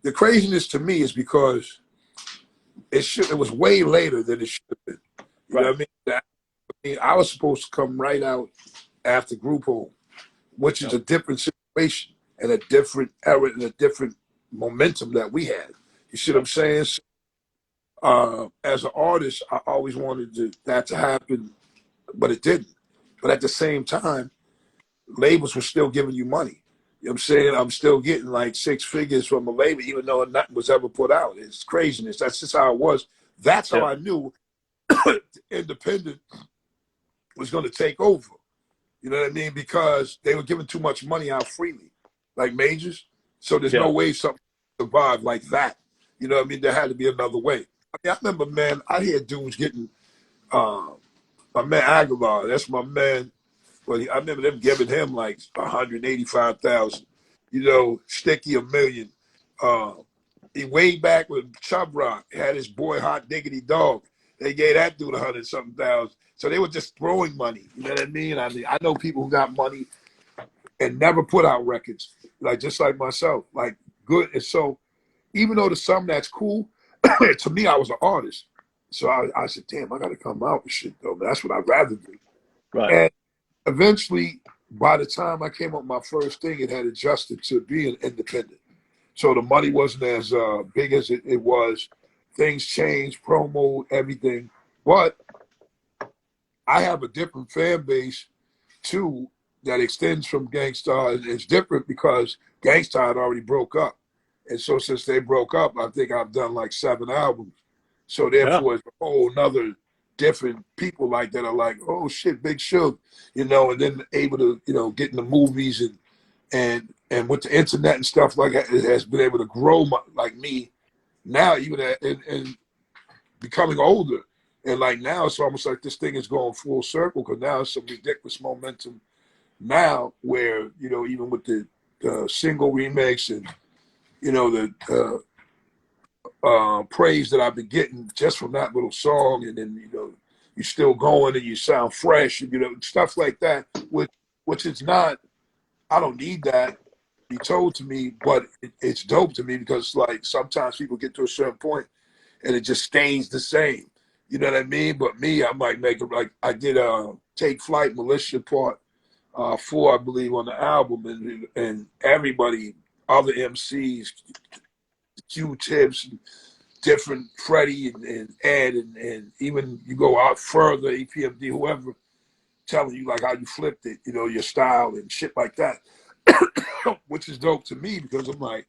[SPEAKER 2] the craziness to me is because it was way later than it should have been. You know
[SPEAKER 1] Right.
[SPEAKER 2] what I mean? I was supposed to come right out after Group Home, which is
[SPEAKER 1] Yep.
[SPEAKER 2] a different situation and a different era and a different momentum that we had. You see what I'm
[SPEAKER 1] Yep.
[SPEAKER 2] saying? So, as an artist, I always wanted that to happen, but it didn't. But at the same time, labels were still giving you money. You know what I'm saying? I'm still getting like six figures from a label, even though nothing was ever put out. It's craziness. That's just how it was. That's how
[SPEAKER 1] Yep.
[SPEAKER 2] I knew independent was going to take over. You know what I mean? Because they were giving too much money out freely, like majors. So there's no
[SPEAKER 1] Yeah.
[SPEAKER 2] way something survived like that. You know what I mean? There had to be another way. I remember, man, I hear dudes getting my man Aguilar. That's my man. Well, I remember them giving him like 185,000. Sticky a million. Uh, he way back with Chub Rock had his boy Hot Diggity Dog. They gave that dude 100 something thousand. So they were just throwing money. You know what I mean? I know people who got money and never put out records, like just like myself, like good. And so even though there's some that's cool, to me, I was an artist. So I said, damn, I got to come out with shit though. That's what I'd rather do.
[SPEAKER 1] Right.
[SPEAKER 2] And eventually, by the time I came up with my first thing, it had adjusted to being independent. So the money wasn't as big as it was. Things changed, promo, everything. But I have a different fan base too that extends from Gang Starr. It's different because Gang Starr had already broke up. And so since they broke up, I think I've done like 7 albums. So
[SPEAKER 1] Yeah.
[SPEAKER 2] therefore it's a whole nother different people like that are like, oh shit, Big Shug, and then able to, get in the movies and with the internet and stuff like that, it has been able to grow like me now, even and becoming older. And like now, it's almost like this thing is going full circle because now it's some ridiculous momentum now where, even with the the single remix and the praise that I've been getting just from that little song, and then you're still going and you sound fresh, and stuff like that. Which is not. I don't need that be told to me, but it's dope to me because like sometimes people get to a certain point and it just stays the same. You know what I mean? But me, I might make it like I did Take Flight Militia part 4, I believe, on the album, and everybody, other MCs, Q-Tips, different Freddie and Ed, and even you go out further, EPMD, whoever, telling you like how you flipped it, your style and shit like that, which is dope to me because I'm like,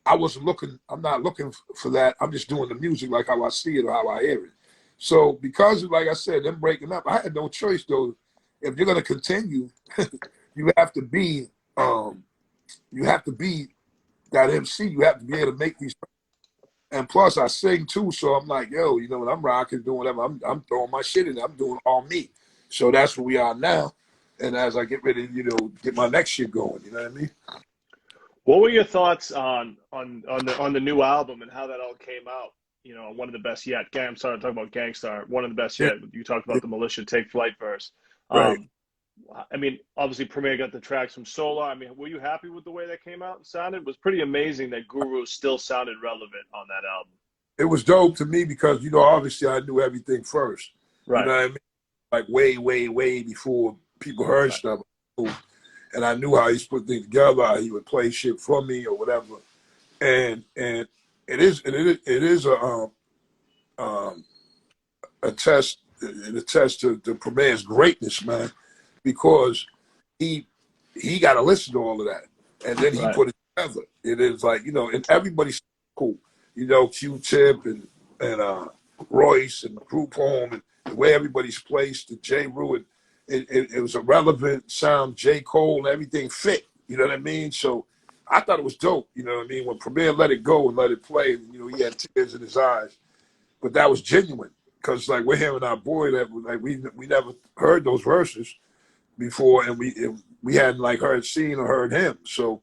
[SPEAKER 2] I'm not looking for that. I'm just doing the music like how I see it or how I hear it. So because of, like I said, them breaking up, I had no choice though. If you're gonna continue, you have to be that MC. You have to be able to make these. And plus, I sing too, so I'm like, yo, when I'm rocking, doing whatever, I'm throwing my shit in. I'm doing all me. So that's where we are now. And as I get ready, get my next shit going, you know what I mean?
[SPEAKER 1] What were your thoughts on the new album and how that all came out? One of the best yet. I'm sorry, I'm talking about Gang Starr. One of the best
[SPEAKER 2] Yeah,
[SPEAKER 1] yet. You talked
[SPEAKER 2] yeah,
[SPEAKER 1] about the Militia Take Flight verse.
[SPEAKER 2] right.
[SPEAKER 1] I mean, obviously, Premier got the tracks from Solar. I mean, were you happy with the way that came out and sounded? It was pretty amazing that Guru still sounded relevant on that album.
[SPEAKER 2] It was dope to me because, obviously I knew everything first. You know
[SPEAKER 1] Right,
[SPEAKER 2] what I mean? Like way, way, way before people heard
[SPEAKER 1] right.
[SPEAKER 2] stuff. And I knew how he's put things together, how he would play shit for me or whatever. And it is um, a test, it attests to Premier's greatness, man, because he he got to listen to all of that, and then he
[SPEAKER 1] Right.
[SPEAKER 2] put it together. It is like and everybody's cool, Q-Tip and Royce and Group Home and the way everybody's placed. And J. Ruin, it was a relevant sound. J. Cole and everything fit. You know what I mean? So I thought it was dope. You know what I mean? When Premier let it go and let it play, he had tears in his eyes, but that was genuine because like we're hearing our boy that like we never heard those verses before, and we hadn't like seen or heard him. So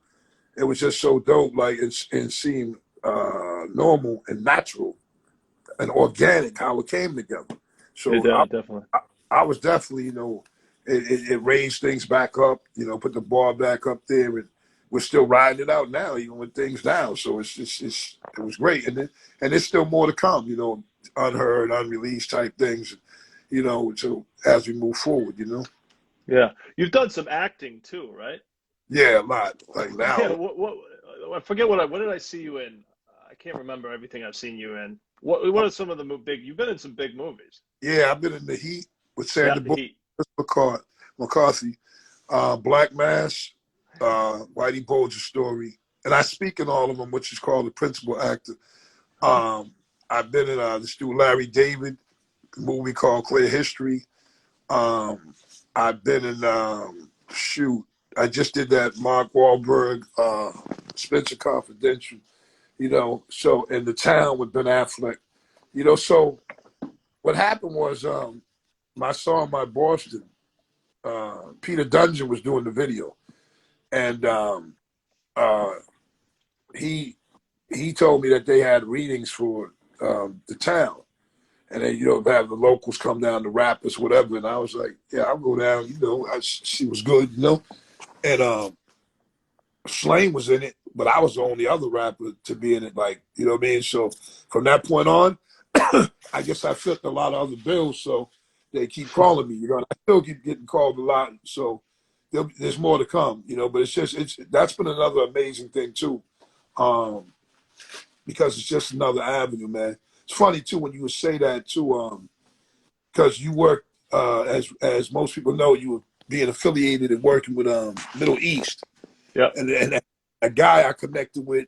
[SPEAKER 2] it was just so dope, like it seemed normal and natural and organic how it came together.
[SPEAKER 1] It
[SPEAKER 2] So
[SPEAKER 1] definitely.
[SPEAKER 2] I was definitely, it raised things back up, put the bar back up there, and we're still riding it out now, even with things down. So it was great, and there's still more to come, unheard, unreleased type things, so as we move forward.
[SPEAKER 1] Yeah. You've done some acting too, right?
[SPEAKER 2] Yeah, a lot. Like
[SPEAKER 1] Yeah.
[SPEAKER 2] now,
[SPEAKER 1] What I forget what did I see you in? I can't remember everything I've seen you in. What are some of the big? You've been in some big movies.
[SPEAKER 2] yeah, I've been in the Heat with
[SPEAKER 1] Yeah,
[SPEAKER 2] Sandra
[SPEAKER 1] The
[SPEAKER 2] Bullock,
[SPEAKER 1] Heat.
[SPEAKER 2] McCarthy, Black Mass, Whitey Bulger Story, and I speak in all of them, which is called the principal actor. Um, I've been in this dude Larry David movie called Clear History. I've been in shoot. I just did that Mark Wahlberg, Spencer Confidential. So in the town with Ben Affleck. So what happened was my song, My Boston, Peter Dungeon was doing the video, and uh, he he told me that they had readings for the town, and then have the locals come down, the rappers, whatever. And I was like, yeah, I'll go down. She was good, and Slane was in it, but I was the only other rapper to be in it. Like, you know what I mean? So from that point on, I guess I fit a lot of other bills, so they keep calling me. And I still keep getting called a lot. So there's more to come, But that's been another amazing thing too, because it's just another avenue, man. It's funny too when you would say that too, because you work as most people know, you were being affiliated and working with Middle East,
[SPEAKER 1] Yep.
[SPEAKER 2] and a guy I connected with,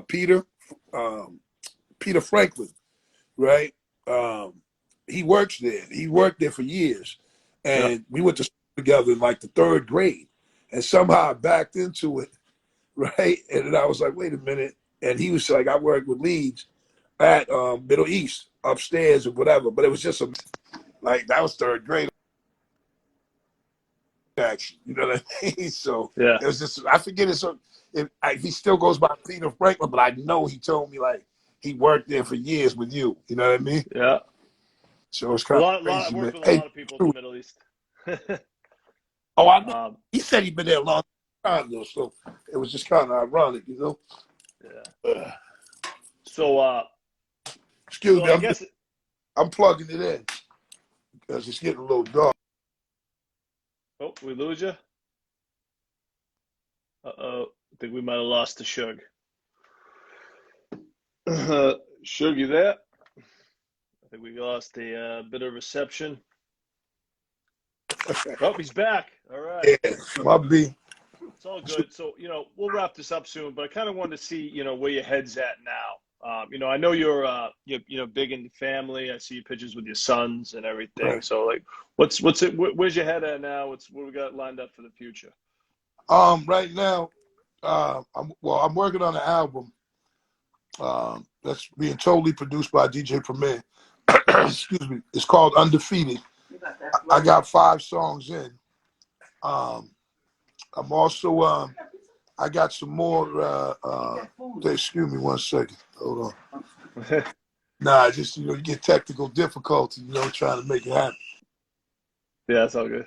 [SPEAKER 2] Peter, um, Peter Franklin, right? Um, he works there. He worked there for years,
[SPEAKER 1] Yep.
[SPEAKER 2] and we went to school together in like the third grade. And somehow I backed into it, right? And then I was like, wait a minute. And he was like, I worked with Leedz at Middle East upstairs or whatever. But it was just like that was third grade. action. You know what I mean? So
[SPEAKER 1] Yeah.
[SPEAKER 2] it was just, I forget it's he still goes by Peter Franklin, but I know he told me like he worked there for years with you. You know what I mean?
[SPEAKER 1] Yeah.
[SPEAKER 2] So it's
[SPEAKER 1] A
[SPEAKER 2] kind of
[SPEAKER 1] lot. I've
[SPEAKER 2] crazy, man.
[SPEAKER 1] worked with a
[SPEAKER 2] Hey,
[SPEAKER 1] lot of people in the Middle East.
[SPEAKER 2] oh, I know.
[SPEAKER 1] um,
[SPEAKER 2] He said he'd been there a long time though, so it was just kind of ironic, you know.
[SPEAKER 1] yeah.
[SPEAKER 2] Uh,
[SPEAKER 1] So,
[SPEAKER 2] excuse me,
[SPEAKER 1] I guess.
[SPEAKER 2] I'm plugging it in because it's getting a little dark.
[SPEAKER 1] Oh, we lose you. Uh-oh. I think we might have lost the Shug. Shug, you there? I think we lost a bit of reception. Oh, he's back. All right.
[SPEAKER 2] Yeah, my B.
[SPEAKER 1] It's all good. So, we'll wrap this up soon, but I kind of wanted to see, where your head's at now. I know you're big into family. I see your pictures with your sons and everything.
[SPEAKER 2] Right.
[SPEAKER 1] So, like, where's your head at now? What we got lined up for the future?
[SPEAKER 2] Right now, I'm working on an album that's being totally produced by DJ Premier. Excuse me. It's called Undefeated. I got 5 songs in. I'm also I got some more. Excuse me one second. Hold on. Nah, just you get technical difficulty. Trying to make it happen.
[SPEAKER 1] Yeah, that's all good.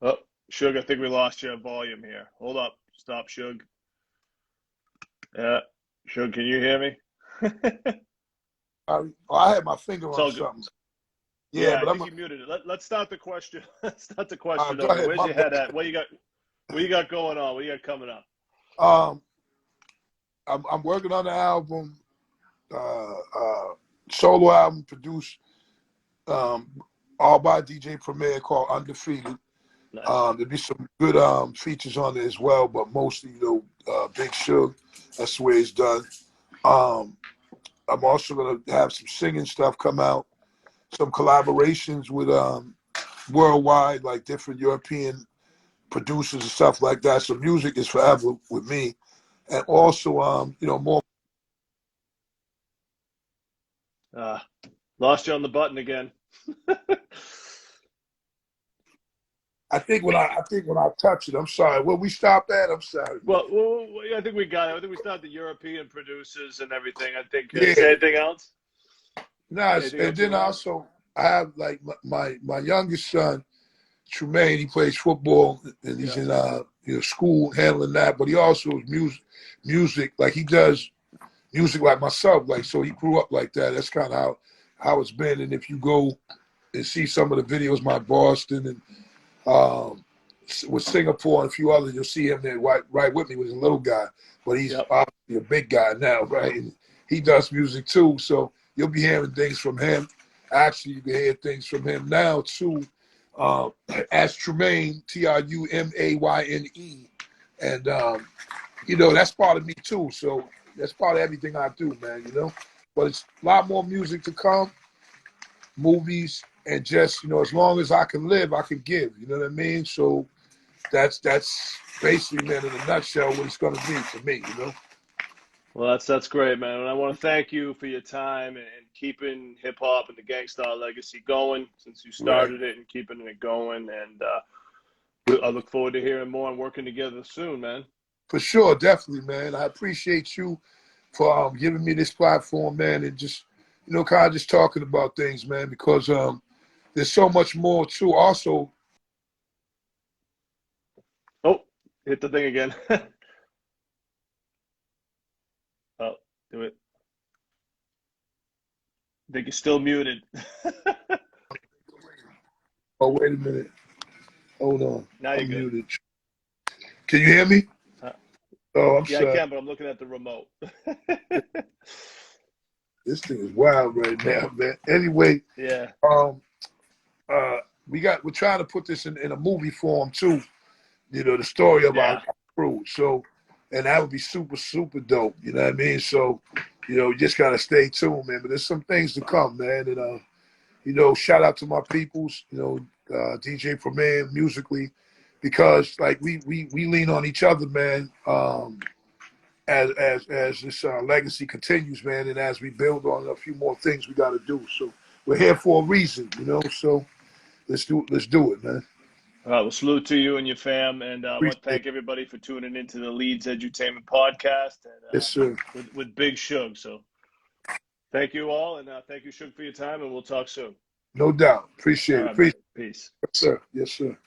[SPEAKER 1] Oh, Shug, I think we lost your volume here. Hold up. Stop, Shug. Yeah. Shug, can you hear me?
[SPEAKER 2] I had my finger
[SPEAKER 1] It's
[SPEAKER 2] on
[SPEAKER 1] all good.
[SPEAKER 2] something. Yeah,
[SPEAKER 1] Yeah, I
[SPEAKER 2] but
[SPEAKER 1] think you muted it. Let's start the question. Let's start the question
[SPEAKER 2] go
[SPEAKER 1] over.
[SPEAKER 2] ahead.
[SPEAKER 1] Where's
[SPEAKER 2] My
[SPEAKER 1] your head
[SPEAKER 2] bad.
[SPEAKER 1] at? What you got? What you got going on? What you got coming up?
[SPEAKER 2] Um, I'm working on the album, solo album produced all by DJ Premier called Undefeated.
[SPEAKER 1] Nice.
[SPEAKER 2] There'll be some good features on it as well, but mostly Big Shug. That's the way it's done. Um, I'm also gonna have some singing stuff come out, some collaborations with worldwide, like different European producers and stuff like that. So music is forever with me, and also more.
[SPEAKER 1] Uh, Lost you on the button again.
[SPEAKER 2] I think when I touch it, I'm sorry. Where we stopped at, I'm sorry, man.
[SPEAKER 1] Well, I think we got it. I think we started the European producers and everything. I think. Is
[SPEAKER 2] Yeah.
[SPEAKER 1] there anything else?
[SPEAKER 2] Nice.
[SPEAKER 1] Anything
[SPEAKER 2] And
[SPEAKER 1] else you
[SPEAKER 2] then
[SPEAKER 1] want to add?
[SPEAKER 2] also I have like my youngest son, Tremaine. He plays football and he's
[SPEAKER 1] Yeah.
[SPEAKER 2] in school handling that. But he also is music. Like he does music like myself. Like so, he grew up like that. That's kind of how it's been. And if you go and see some of the videos, my Boston and um, with Singapore and a few others, you'll see him there right with me with a little guy. But he's
[SPEAKER 1] Yep.
[SPEAKER 2] obviously a big guy now, right? And he does music too. So you'll be hearing things from him. Actually, you can hear things from him now too. As Tremaine, Trumayne. And, that's part of me too. So that's part of everything I do, man. But it's a lot more music to come, movies, and just, as long as I can live, I can give. You know what I mean? So that's basically, man, in a nutshell, what it's going to be for me.
[SPEAKER 1] Well, that's great, man. And I want to thank you for your time and keeping hip hop and the Gang Starr legacy going since you
[SPEAKER 2] Right.
[SPEAKER 1] started it and keeping it going. And I look forward to hearing more and working together soon, man.
[SPEAKER 2] For sure, definitely, man. I appreciate you for giving me this platform, man, and just, kind of just talking about things, man, because there's so much more too. Also,
[SPEAKER 1] Oh, hit the thing again. Oh, do it. I think you're still muted.
[SPEAKER 2] oh, wait a minute. Hold on.
[SPEAKER 1] Now you're
[SPEAKER 2] I'm
[SPEAKER 1] good.
[SPEAKER 2] muted. Can you hear me?
[SPEAKER 1] Uh,
[SPEAKER 2] Oh, I'm
[SPEAKER 1] yeah, I
[SPEAKER 2] sorry.
[SPEAKER 1] can, but I'm looking at the remote.
[SPEAKER 2] This thing is wild right now, man. Anyway,
[SPEAKER 1] Yeah,
[SPEAKER 2] um, we're trying to put this in a movie form too. The story of our
[SPEAKER 1] yeah.
[SPEAKER 2] crew. So, and that would be super, super dope. You know what I mean? So, you just gotta stay tuned, man. But there's some things to come, man. And shout out to my peoples. DJ Premier musically, because like we lean on each other, man. As this legacy continues, man, and as we build on a few more things we got to do. So we're here for a reason, you know. So let's do it, man.
[SPEAKER 1] All right, well, salute to you and your fam, and I want to
[SPEAKER 2] Appreciate it.
[SPEAKER 1] thank everybody for tuning into the Leeds Edutainment Podcast and
[SPEAKER 2] Yes, sir.
[SPEAKER 1] with Big Shug. So thank you all, and thank you, Shug, for your time, and we'll talk soon.
[SPEAKER 2] No doubt.
[SPEAKER 1] All
[SPEAKER 2] Appreciate it.
[SPEAKER 1] right, brother.
[SPEAKER 2] Appreciate
[SPEAKER 1] Peace.
[SPEAKER 2] it, sir. Yes, sir.